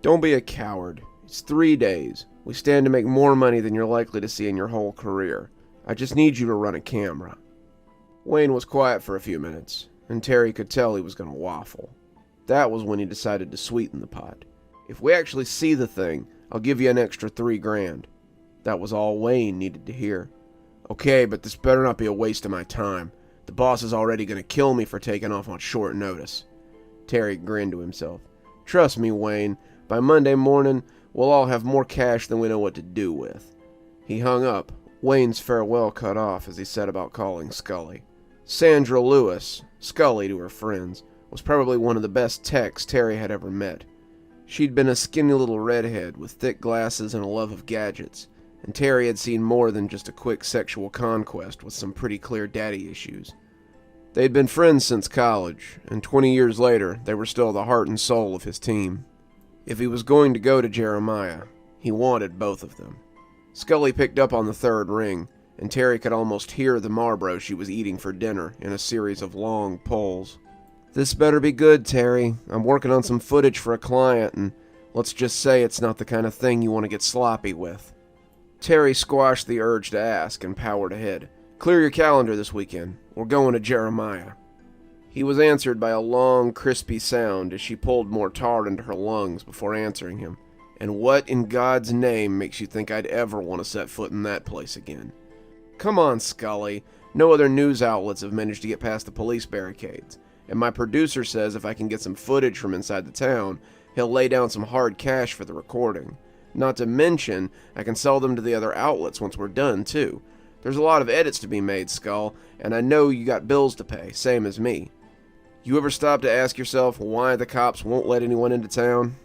Don't be a coward. It's 3 days. We stand to make more money than you're likely to see in your whole career. I just need you to run a camera." Wayne was quiet for a few minutes, and Terry could tell he was going to waffle. That was when he decided to sweeten the pot. "If we actually see the thing, I'll give you an extra $3,000. That was all Wayne needed to hear. "Okay, but this better not be a waste of my time. The boss is already going to kill me for taking off on short notice." Terry grinned to himself. "Trust me, Wayne, by Monday morning, we'll all have more cash than we know what to do with." He hung up, Wayne's farewell cut off as he set about calling Scully. Sandra Lewis, Scully to her friends, was probably one of the best techs Terry had ever met. She'd been a skinny little redhead with thick glasses and a love of gadgets, and Terry had seen more than just a quick sexual conquest with some pretty clear daddy issues. They'd been friends since college, and 20 years later, they were still the heart and soul of his team. If he was going to go to Jeremiah, he wanted both of them. Scully picked up on the third ring, and Terry could almost hear the Marlboro she was eating for dinner in a series of long pulls. "This better be good, Terry. I'm working on some footage for a client, and let's just say it's not the kind of thing you want to get sloppy with." Terry squashed the urge to ask and powered ahead. "Clear your calendar this weekend. We're going to Jeremiah." He was answered by a long, crispy sound as she pulled more tar into her lungs before answering him. "And what in God's name makes you think I'd ever want to set foot in that place again?" "Come on, Scully. No other news outlets have managed to get past the police barricades, and my producer says if I can get some footage from inside the town, he'll lay down some hard cash for the recording. Not to mention, I can sell them to the other outlets once we're done, too. There's a lot of edits to be made, Skull, and I know you got bills to pay, same as me. You ever stop to ask yourself why the cops won't let anyone into town?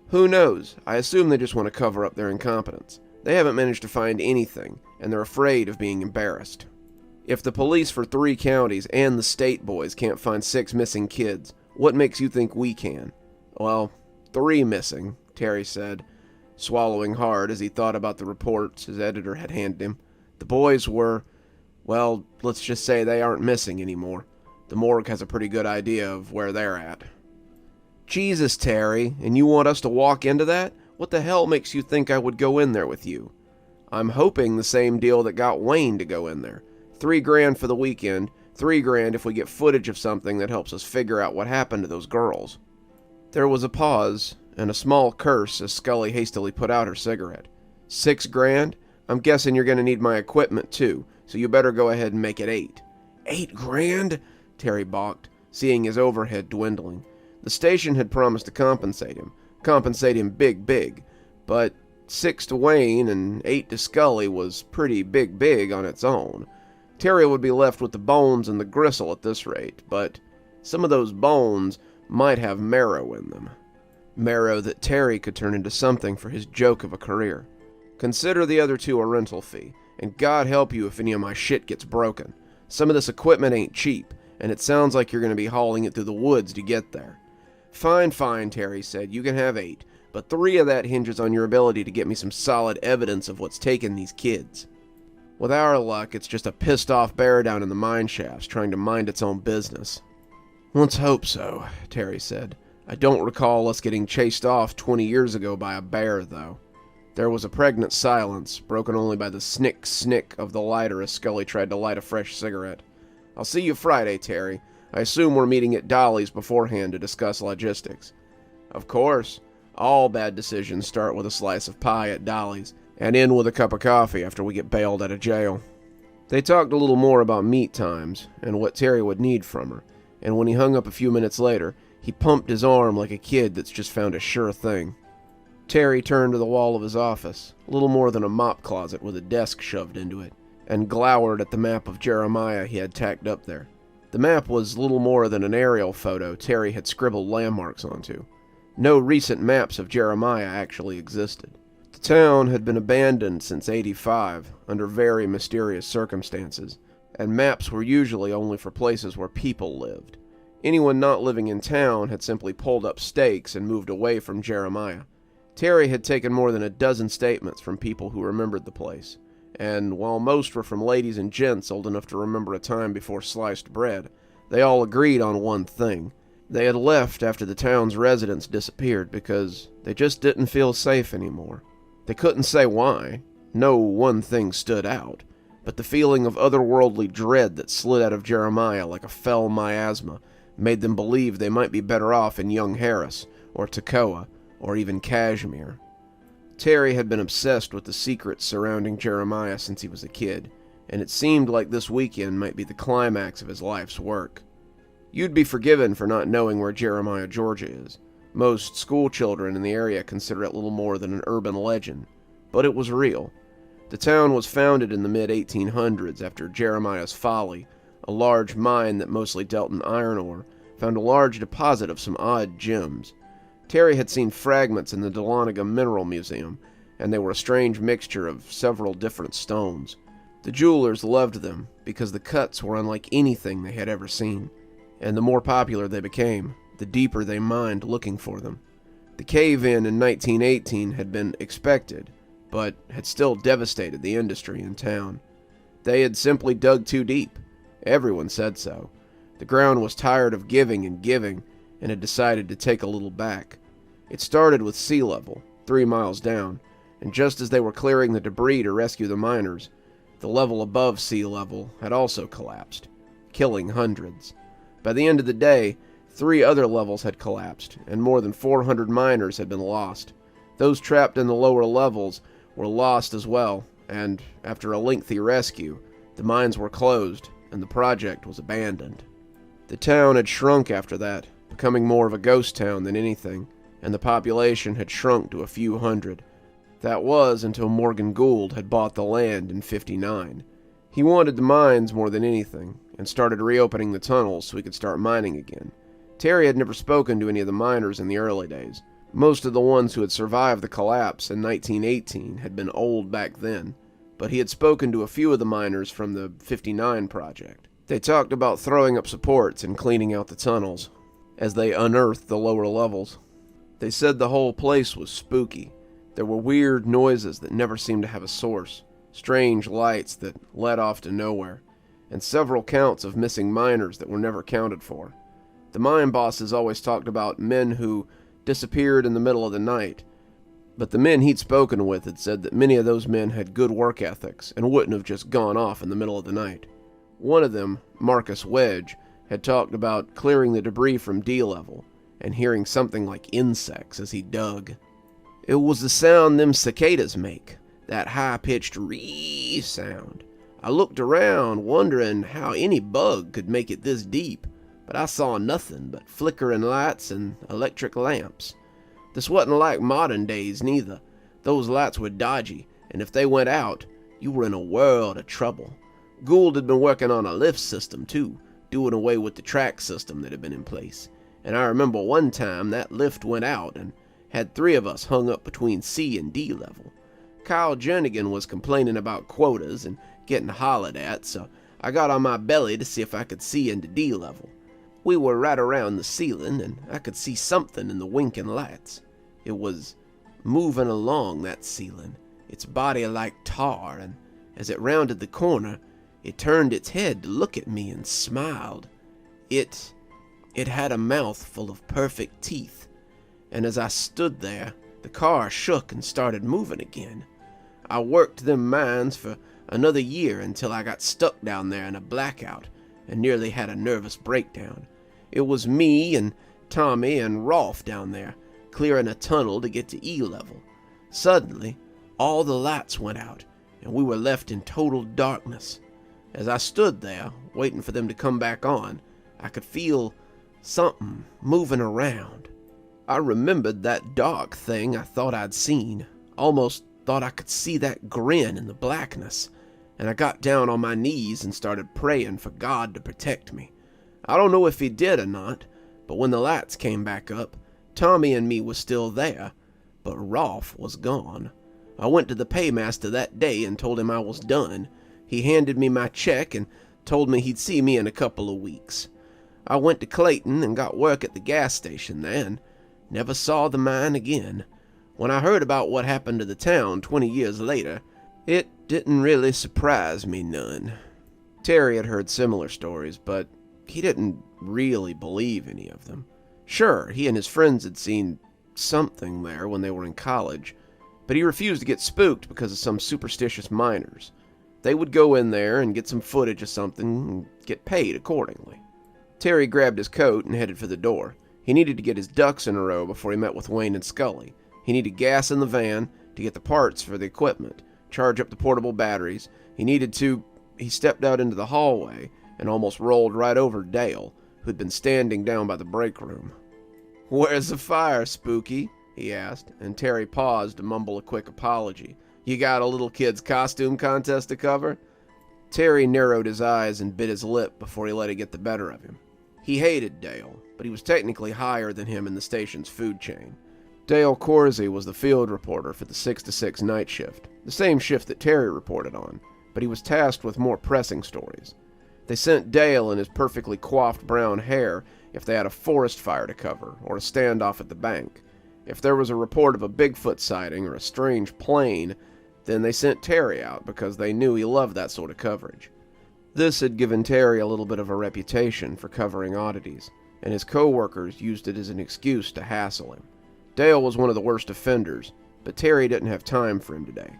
Who knows? I assume they just want to cover up their incompetence. They haven't managed to find anything, and they're afraid of being embarrassed. If the police for 3 counties and the state boys can't find 6 missing kids, what makes you think we can?" "Well, 3 missing," Terry said, swallowing hard as he thought about the reports his editor had handed him. "The boys were, well, let's just say they aren't missing anymore. The morgue has a pretty good idea of where they're at." "Jesus, Terry, and you want us to walk into that? What the hell makes you think I would go in there with you?" "I'm hoping the same deal that got Wayne to go in there. $3,000 for the weekend, $3,000 if we get footage of something that helps us figure out what happened to those girls." There was a pause, and a small curse as Scully hastily put out her cigarette. $6,000? I'm guessing you're going to need my equipment too, so you better go ahead and make it 8. $8,000? Terry balked, seeing his overhead dwindling. The station had promised to compensate him big, but 6 to Wayne and 8 to Scully was pretty big on its own. Terry would be left with the bones and the gristle at this rate, but some of those bones might have marrow in them. Marrow that Terry could turn into something for his joke of a career. Consider the other 2 a rental fee, and God help you if any of my shit gets broken. Some of this equipment ain't cheap, and it sounds like you're going to be hauling it through the woods to get there. Fine, Terry said, you can have 8, but 3 of that hinges on your ability to get me some solid evidence of what's taken these kids. With our luck, it's just a pissed-off bear down in the mine shafts trying to mind its own business. Let's hope so, Terry said. I don't recall us getting chased off 20 years ago by a bear, though. There was a pregnant silence, broken only by the snick of the lighter as Scully tried to light a fresh cigarette. I'll see you Friday, Terry. I assume we're meeting at Dolly's beforehand to discuss logistics. Of course. All bad decisions start with a slice of pie at Dolly's, and end with a cup of coffee after we get bailed out of jail. They talked a little more about meet times, and what Terry would need from her, and when he hung up a few minutes later, he pumped his arm like a kid that's just found a sure thing. Terry turned to the wall of his office, little more than a mop closet with a desk shoved into it, and glowered at the map of Jeremiah he had tacked up there. The map was little more than an aerial photo Terry had scribbled landmarks onto. No recent maps of Jeremiah actually existed. The town had been abandoned since '85, under very mysterious circumstances, and maps were usually only for places where people lived. Anyone not living in town had simply pulled up stakes and moved away from Jeremiah. Terry had taken more than a dozen statements from people who remembered the place, and while most were from ladies and gents old enough to remember a time before sliced bread, they all agreed on one thing. They had left after the town's residents disappeared because they just didn't feel safe anymore. They couldn't say why. No one thing stood out, but the feeling of otherworldly dread that slid out of Jeremiah like a fell miasma made them believe they might be better off in Young Harris, or Tekoa, or even Kashmir. Terry had been obsessed with the secrets surrounding Jeremiah since he was a kid, and it seemed like this weekend might be the climax of his life's work. You'd be forgiven for not knowing where Jeremiah, Georgia is. Most school children in the area consider it little more than an urban legend, but it was real. The town was founded in the mid-1800s after Jeremiah's Folly, a large mine that mostly dealt in iron ore, found a large deposit of some odd gems. Terry had seen fragments in the Dahlonega Mineral Museum, and they were a strange mixture of several different stones. The jewelers loved them because the cuts were unlike anything they had ever seen, and the more popular they became, the deeper they mined looking for them. The cave-in 1918 had been expected, but had still devastated the industry in town. They had simply dug too deep. Everyone said so. The ground was tired of giving and giving, and had decided to take a little back. It started with sea level, 3 miles down, and just as they were clearing the debris to rescue the miners, the level above sea level had also collapsed, killing hundreds. By the end of the day, 3 other levels had collapsed, and more than 400 miners had been lost. Those trapped in the lower levels were lost as well, and after a lengthy rescue, the mines were closed, and the project was abandoned. The town had shrunk after that, becoming more of a ghost town than anything, and the population had shrunk to a few hundred. That was until Morgan Gould had bought the land in '59. He wanted the mines more than anything, and started reopening the tunnels so he could start mining again. Terry had never spoken to any of the miners in the early days. Most of the ones who had survived the collapse in 1918 had been old back then, but he had spoken to a few of the miners from the '59 project. They talked about throwing up supports and cleaning out the tunnels as they unearthed the lower levels. They said the whole place was spooky. There were weird noises that never seemed to have a source, strange lights that led off to nowhere, and several counts of missing miners that were never counted for. The mine bosses always talked about men who disappeared in the middle of the night, but the men he'd spoken with had said that many of those men had good work ethics and wouldn't have just gone off in the middle of the night. One of them, Marcus Wedge, had talked about clearing the debris from D-level and hearing something like insects as he dug. It was the sound them cicadas make, that high-pitched ree sound. I looked around, wondering how any bug could make it this deep, but I saw nothing but flickering lights and electric lamps. This wasn't like modern days, neither. Those lights were dodgy, and if they went out, you were in a world of trouble. Gould had been working on a lift system, too, doing away with the track system that had been in place. And I remember one time that lift went out and had 3 of us hung up between C and D level. Kyle Jernigan was complaining about quotas and getting hollered at, so I got on my belly to see if I could see into D level. We were right around the ceiling, and I could see something in the winking lights. It was moving along that ceiling, its body like tar, and as it rounded the corner, it turned its head to look at me and smiled. It had a mouth full of perfect teeth, and as I stood there, the car shook and started moving again. I worked them mines for another year until I got stuck down there in a blackout and nearly had a nervous breakdown. It was me and Tommy and Rolf down there, clearing a tunnel to get to E level. Suddenly, all the lights went out, and we were left in total darkness. As I stood there, waiting for them to come back on, I could feel something moving around. I remembered that dark thing I thought I'd seen, almost thought I could see that grin in the blackness, and I got down on my knees and started praying for God to protect me. I don't know if he did or not, but when the lights came back up, Tommy and me was still there, but Rolf was gone. I went to the paymaster that day and told him I was done. He handed me my check and told me he'd see me in a couple of weeks. I went to Clayton and got work at the gas station there, and never saw the mine again. When I heard about what happened to the town 20 years later, it didn't really surprise me none. Terry had heard similar stories, but he didn't really believe any of them. Sure, he and his friends had seen something there when they were in college, but he refused to get spooked because of some superstitious miners. They would go in there and get some footage of something and get paid accordingly. Terry grabbed his coat and headed for the door. He needed to get his ducks in a row before he met with Wayne and Scully. He needed gas in the van to get the parts for the equipment, charge up the portable batteries. He stepped out into the hallway and almost rolled right over Dale, who'd been standing down by the break room. "Where's the fire, Spooky?" he asked, and Terry paused to mumble a quick apology. "You got a little kid's costume contest to cover?" Terry narrowed his eyes and bit his lip before he let it get the better of him. He hated Dale, but he was technically higher than him in the station's food chain. Dale Corsi was the field reporter for the 6 to 6 night shift, the same shift that Terry reported on, but he was tasked with more pressing stories. They sent Dale and his perfectly coiffed brown hair if they had a forest fire to cover or a standoff at the bank. If there was a report of a Bigfoot sighting or a strange plane, then they sent Terry out because they knew he loved that sort of coverage. This had given Terry a little bit of a reputation for covering oddities, and his co-workers used it as an excuse to hassle him. Dale was one of the worst offenders, but Terry didn't have time for him today.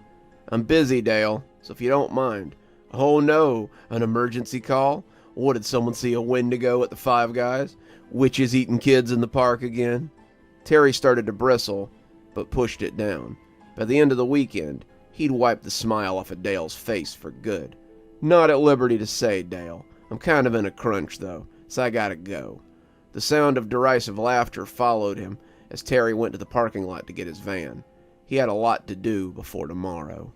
"I'm busy, Dale, so if you don't mind." "Oh no, an emergency call? What, did someone see a Wendigo at the Five Guys? Witches eating kids in the park again?" Terry started to bristle, but pushed it down. By the end of the weekend, he'd wiped the smile off of Dale's face for good. "Not at liberty to say, Dale. I'm kind of in a crunch, though, so I gotta go." The sound of derisive laughter followed him as Terry went to the parking lot to get his van. He had a lot to do before tomorrow.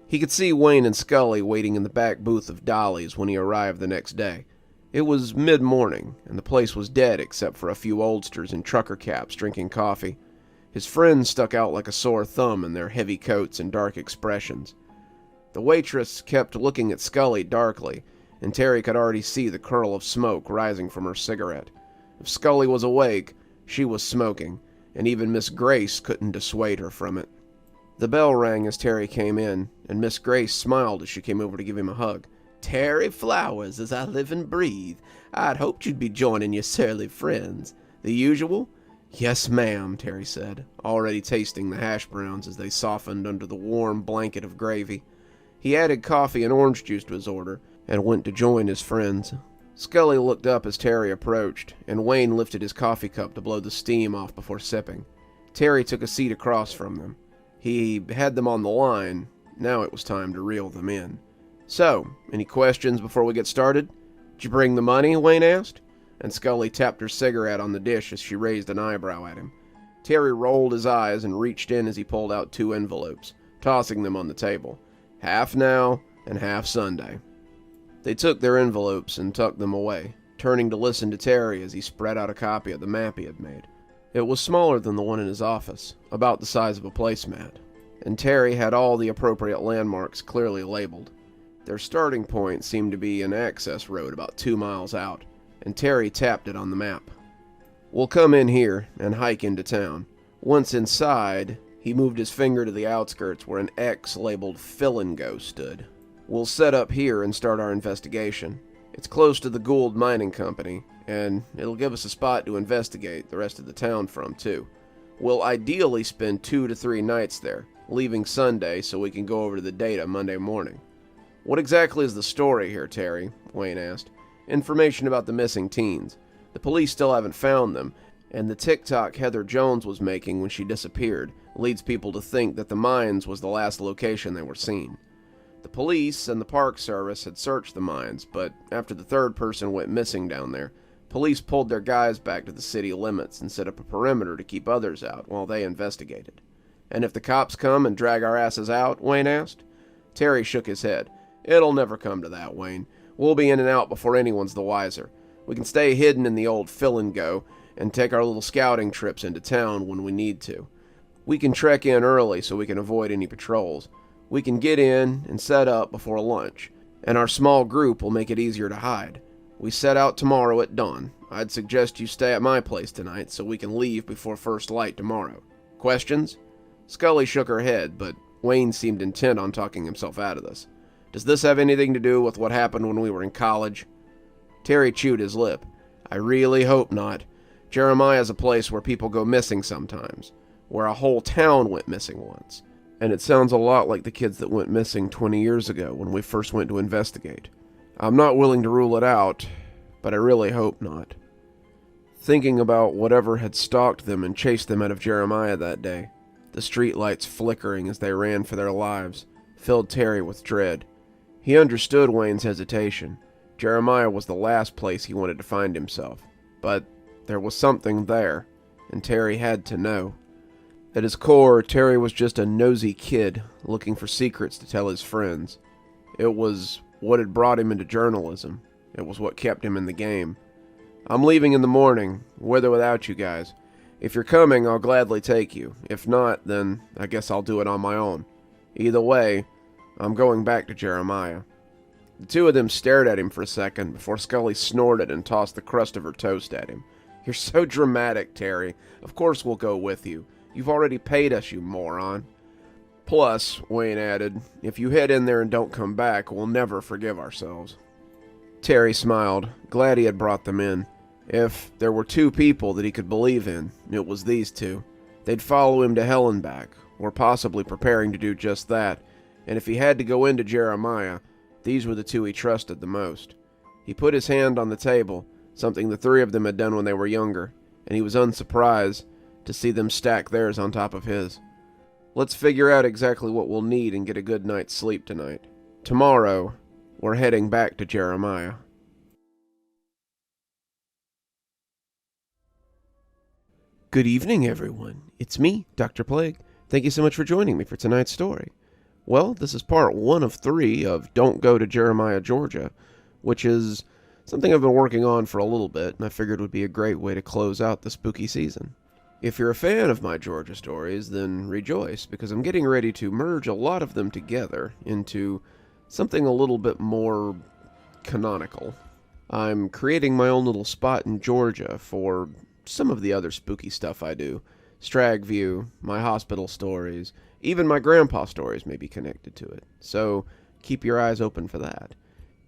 He could see Wayne and Scully waiting in the back booth of Dolly's when he arrived the next day. It was mid-morning, and the place was dead except for a few oldsters in trucker caps drinking coffee. His friends stuck out like a sore thumb in their heavy coats and dark expressions. The waitress kept looking at Scully darkly, and Terry could already see the curl of smoke rising from her cigarette. If Scully was awake, she was smoking, and even Miss Grace couldn't dissuade her from it. The bell rang as Terry came in, and Miss Grace smiled as she came over to give him a hug. "Terry Flowers, as I live and breathe. I'd hoped you'd be joining your surly friends. The usual?" "Yes, ma'am," Terry said, already tasting the hash browns as they softened under the warm blanket of gravy. He added coffee and orange juice to his order, and went to join his friends. Scully looked up as Terry approached, and Wayne lifted his coffee cup to blow the steam off before sipping. Terry took a seat across from them. He had them on the line. Now it was time to reel them in. "So, any questions before we get started?" "Did you bring the money?" Wayne asked, and Scully tapped her cigarette on the dish as she raised an eyebrow at him. Terry rolled his eyes and reached in as he pulled out 2 envelopes, tossing them on the table. "Half now and half Sunday." They took their envelopes and tucked them away, turning to listen to Terry as he spread out a copy of the map he had made. It was smaller than the one in his office, about the size of a placemat, and Terry had all the appropriate landmarks clearly labeled. Their starting point seemed to be an access road about 2 miles out, and Terry tapped it on the map. "We'll come in here and hike into town." Once inside, he moved his finger to the outskirts where an X labeled Fill-N-Go stood. "We'll set up here and start our investigation. It's close to the Gould Mining Company, and it'll give us a spot to investigate the rest of the town from, too. We'll ideally spend 2 to 3 nights there, leaving Sunday so we can go over to the data Monday morning." "What exactly is the story here, Terry?" Wayne asked. "Information about the missing teens. The police still haven't found them, and the TikTok Heather Jones was making when she disappeared leads people to think that the mines was the last location they were seen. The police and the Park Service had searched the mines, but after the 3rd person went missing down there, police pulled their guys back to the city limits and set up a perimeter to keep others out while they investigated." "And if the cops come and drag our asses out?" Wayne asked. Terry shook his head. "It'll never come to that, Wayne. We'll be in and out before anyone's the wiser. We can stay hidden in the old Fill-N-Go and take our little scouting trips into town when we need to. We can trek in early so we can avoid any patrols. We can get in and set up before lunch, and our small group will make it easier to hide. We set out tomorrow at dawn. I'd suggest you stay at my place tonight so we can leave before first light tomorrow. Questions?" Scully shook her head, but Wayne seemed intent on talking himself out of this. "Does this have anything to do with what happened when we were in college?" Terry chewed his lip. I really hope not. Jeremiah's a place where people go missing sometimes, where a whole town went missing once. And it sounds a lot like the kids that went missing 20 years ago when we first went to investigate. I'm not willing to rule it out, but I really hope not. Thinking about whatever had stalked them and chased them out of Jeremiah that day, the streetlights flickering as they ran for their lives, filled Terry with dread. He understood Wayne's hesitation. Jeremiah was the last place he wanted to find himself, but there was something there, and Terry had to know. At his core, Terry was just a nosy kid looking for secrets to tell his friends. It was what had brought him into journalism. It was what kept him in the game. I'm leaving in the morning, with or without you guys. If you're coming, I'll gladly take you. If not, then I guess I'll do it on my own. Either way, I'm going back to Jeremiah. The two of them stared at him for a second before Scully snorted and tossed the crust of her toast at him. You're so dramatic, Terry. Of course we'll go with you. You've already paid us, you moron. Plus, Wayne added, if you head in there and don't come back, we'll never forgive ourselves. Terry smiled, glad he had brought them in. If there were two people that he could believe in, it was these two. They'd follow him to hell and back, or possibly preparing to do just that, and if he had to go into Jeremiah, these were the two he trusted the most. He put his hand on the table, something the three of them had done when they were younger, and he was unsurprised to see them stack theirs on top of his. Let's figure out exactly what we'll need and get a good night's sleep tonight. Tomorrow, we're heading back to Jeremiah. Good evening, everyone. It's me, Dr. Plague. Thank you so much for joining me for tonight's story. Well, this is part 1 of 3 of Don't Go to Jeremiah, Georgia, which is something I've been working on for a little bit, and I figured would be a great way to close out the spooky season. If you're a fan of my Georgia stories, then rejoice, because I'm getting ready to merge a lot of them together into something a little bit more canonical. I'm creating my own little spot in Georgia for some of the other spooky stuff I do. Stragview, my hospital stories, even my grandpa stories may be connected to it, so keep your eyes open for that.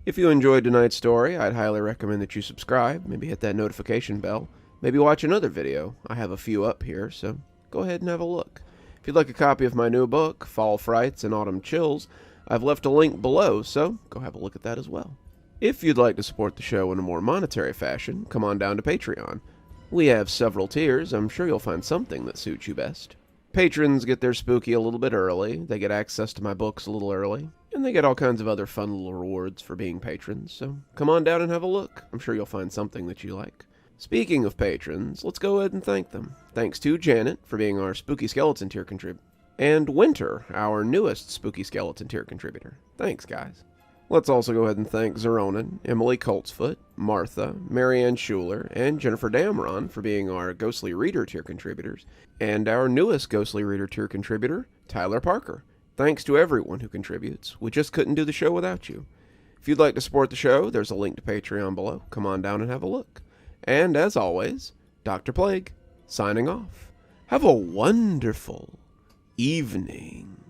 If you enjoyed tonight's story, I'd highly recommend that you subscribe, maybe hit that notification bell, maybe watch another video. I have a few up here, so go ahead and have a look. If you'd like a copy of my new book, Fall Frights and Autumn Chills, I've left a link below, so go have a look at that as well. If you'd like to support the show in a more monetary fashion, come on down to Patreon. We have several tiers. I'm sure you'll find something that suits you best. Patrons get their spooky a little bit early, they get access to my books a little early, and they get all kinds of other fun little rewards for being patrons, so come on down and have a look. I'm sure you'll find something that you like. Speaking of patrons, let's go ahead and thank them. Thanks to Janet for being our Spooky Skeleton tier contributor, and Winter, our newest Spooky Skeleton tier contributor. Thanks, guys. Let's also go ahead and thank Xaronana, Emily Coltsfoot, Martha, Marianne Schuler, and Jennifer Damron for being our Ghostly Reader tier contributors, and our newest Ghostly Reader tier contributor, Tyler Parker. Thanks to everyone who contributes. We just couldn't do the show without you. If you'd like to support the show, there's a link to Patreon below. Come on down and have a look. And as always, Dr. Plague, signing off. Have a wonderful evening.